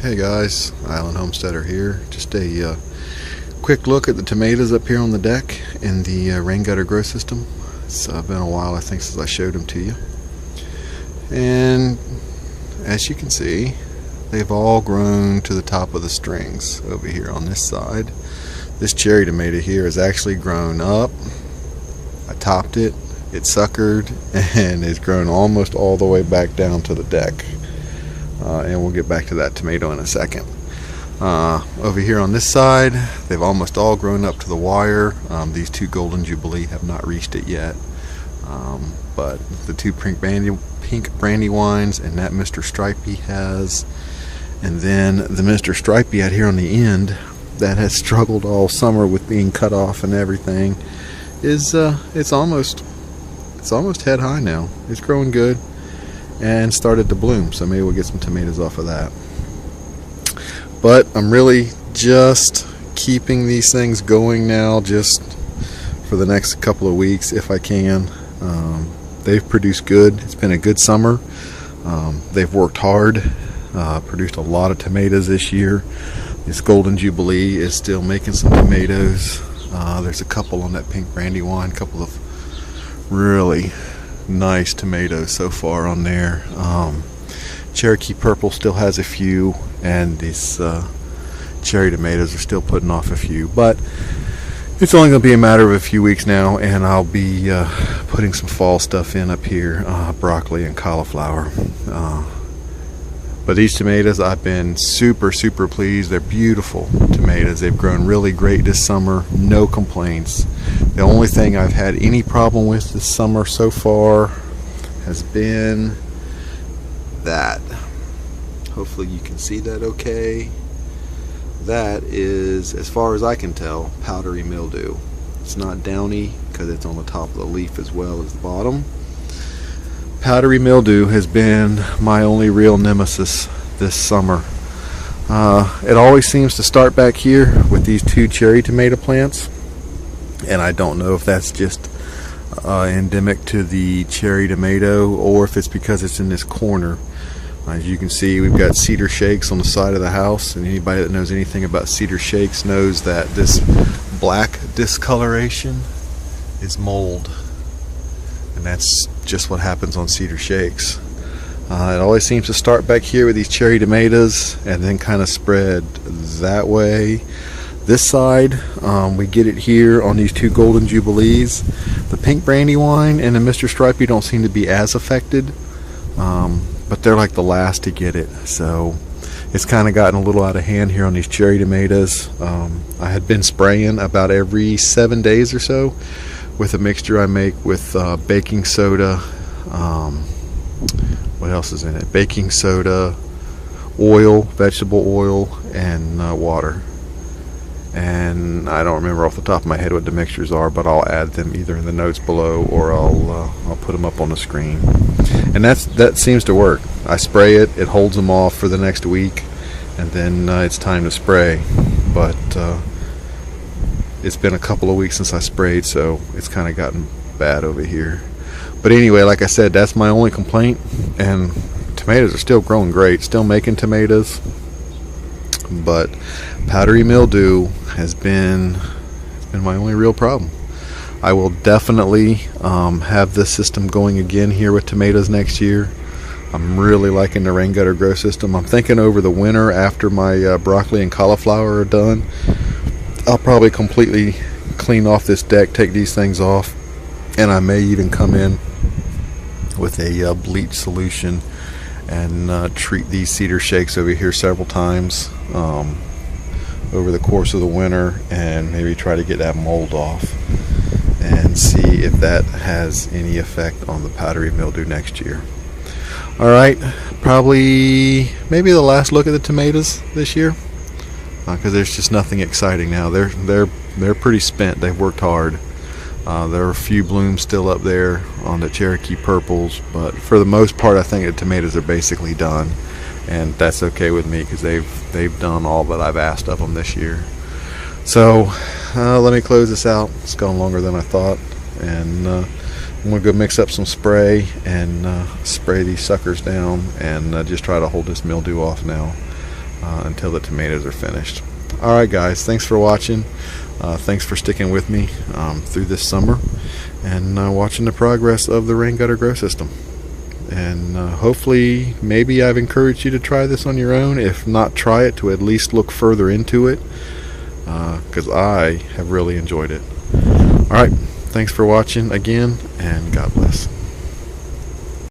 Hey guys, Island Homesteader here. Just a quick look at the tomatoes up here on the deck in the rain gutter grow system. It's been a while, I think, since I showed them to you. And as you can see, they've all grown to the top of the strings over here on this side. This cherry tomato here has actually grown up. I topped it, it suckered, and it's grown almost all the way back down to the deck. And we'll get back to that tomato in a second. Over here on this side, they've almost all grown up to the wire. These two Golden Jubilee have not reached it yet, but the two pink brandywines and that Mr. Stripey has. And then the Mr. Stripey out here on the end that has struggled all summer with being cut off and everything is it's almost head high now. It's growing good and started to bloom, so maybe we'll get some tomatoes off of that. But I'm really just keeping these things going now, just for the next couple of weeks if I can. They've produced good. It's been a good summer. They've worked hard, produced a lot of tomatoes this year. This Golden Jubilee is still making some tomatoes. There's a couple on that pink brandywine, a couple of really nice tomatoes so far on there. Cherokee Purple still has a few, and these cherry tomatoes are still putting off a few, but it's only going to be a matter of a few weeks now, and I'll be putting some fall stuff in up here, broccoli and cauliflower. But these tomatoes, I've been super pleased. They're beautiful tomatoes. They've grown really great this summer, no complaints. The only thing I've had any problem with this summer so far has been that. Hopefully you can see that okay. That is, as far as I can tell, powdery mildew. It's not downy because it's on the top of the leaf as well as the bottom. Powdery mildew has been my only real nemesis this summer. It always seems to start back here with these two cherry tomato plants, and I don't know if that's just endemic to the cherry tomato or if it's because it's in this corner. As you can see, we've got cedar shakes on the side of the house, and anybody that knows anything about cedar shakes knows that this black discoloration is mold, and that's just what happens on cedar shakes. It always seems to start back here with these cherry tomatoes and then kind of spread that way. This side, we get it here on these two Golden Jubilees. The pink brandywine and the Mr. Stripey don't seem to be as affected, but they're like the last to get it. So it's kind of gotten a little out of hand here on these cherry tomatoes. I had been spraying about every 7 days or so with a mixture I make with baking soda. What else is in it? Baking soda, oil, vegetable oil, and water. And I don't remember off the top of my head what the mixtures are, but I'll add them either in the notes below or I'll put them up on the screen. And that seems to work. I spray it, it holds them off for the next week, and then it's time to spray. But it's been a couple of weeks since I sprayed, so it's kind of gotten bad over here. But anyway, like I said, that's my only complaint, and tomatoes are still growing great, still making tomatoes. But powdery mildew has been my only real problem. I will definitely have this system going again here with tomatoes next year. I'm really liking the rain gutter grow system. I'm thinking over the winter, after my broccoli and cauliflower are done, I'll probably completely clean off this deck, take these things off, and I may even come in with a bleach solution and treat these cedar shakes over here several times over the course of the winter, and maybe try to get that mold off and see if that has any effect on the powdery mildew next year. Alright, probably maybe the last look at the tomatoes this year, because there's just nothing exciting now. They're pretty spent. They've worked hard. There are a few blooms still up there on the Cherokee Purples, but for the most part I think the tomatoes are basically done, and that's okay with me because they've done all that I've asked of them this year. So let me close this out. It's gone longer than I thought, and I'm going to go mix up some spray and spray these suckers down and just try to hold this mildew off now. until the tomatoes are finished. Alright guys, thanks for watching. Thanks for sticking with me through this summer and watching the progress of the rain gutter grow system. And hopefully maybe I've encouraged you to try this on your own. If not, try it to at least look further into it, because I have really enjoyed it. Alright, thanks for watching again, and God bless.